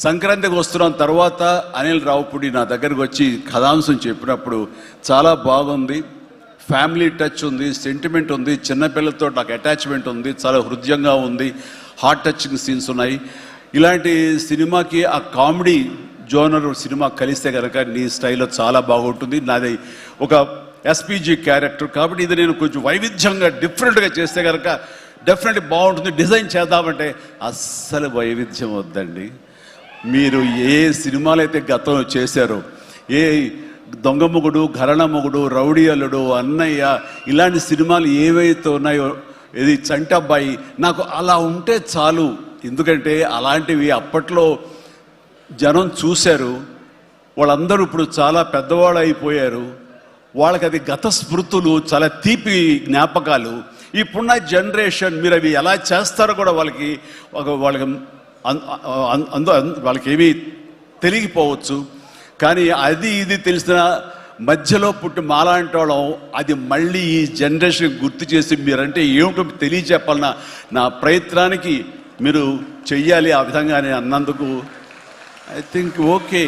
సంక్రాంతికి వస్తున్నాం తర్వాత అనిల్ రావుపూడి నా దగ్గరకు వచ్చి కథాంశం చెప్పినప్పుడు చాలా బాగుంది, ఫ్యామిలీ టచ్ ఉంది, సెంటిమెంట్ ఉంది, చిన్నపిల్లలతో నాకు అటాచ్మెంట్ ఉంది, చాలా హృదయంగా ఉంది, హార్ట్ టచింగ్ సీన్స్ ఉన్నాయి. ఇలాంటి సినిమాకి ఆ కామెడీ జోనర్ సినిమా కలిస్తే కనుక నీ స్టైల్లో చాలా బాగుంటుంది. నాది ఒక ఎస్పీజీ క్యారెక్టర్ కాబట్టి ఇది నేను కొంచెం వైవిధ్యంగా డిఫరెంట్గా చేస్తే కనుక డెఫినెట్లీ బాగుంటుంది. డిజైన్ చేద్దామంటే అస్సలు వైవిధ్యం వద్దండి. మీరు ఏ సినిమాలు అయితే గతంలో చేశారో, ఏ దొంగ మొగుడు, ఘరణ మొగుడు, రౌడీ అల్లుడు, అన్నయ్య, ఇలాంటి సినిమాలు ఏవైతే ఉన్నాయో, ఇది చంటబ్బాయి, నాకు అలా ఉంటే చాలు. ఎందుకంటే అలాంటివి అప్పట్లో జనం చూశారు, వాళ్ళందరూ ఇప్పుడు చాలా పెద్దవాళ్ళు అయిపోయారు, వాళ్ళకి అది గత స్మృతులు, చాలా తీపి జ్ఞాపకాలు. ఇప్పుడున్న జనరేషన్ మీరు అవి ఎలా చేస్తారో కూడా వాళ్ళకి వాళ్ళకి ఏమీ తెలియకపోవచ్చు. కానీ అది ఇది తెలిసిన మధ్యలో పుట్టి మాలాంటి వాళ్ళం అది మళ్ళీ ఈ జనరేషన్ గుర్తు చేసి మీరంటే ఏమిటో తెలియచెప్పాలన్న నా ప్రయత్నానికి మీరు చెయ్యాలి. ఆ విధంగా నేను అన్నందుకు ఐ థింక్ ఓకే.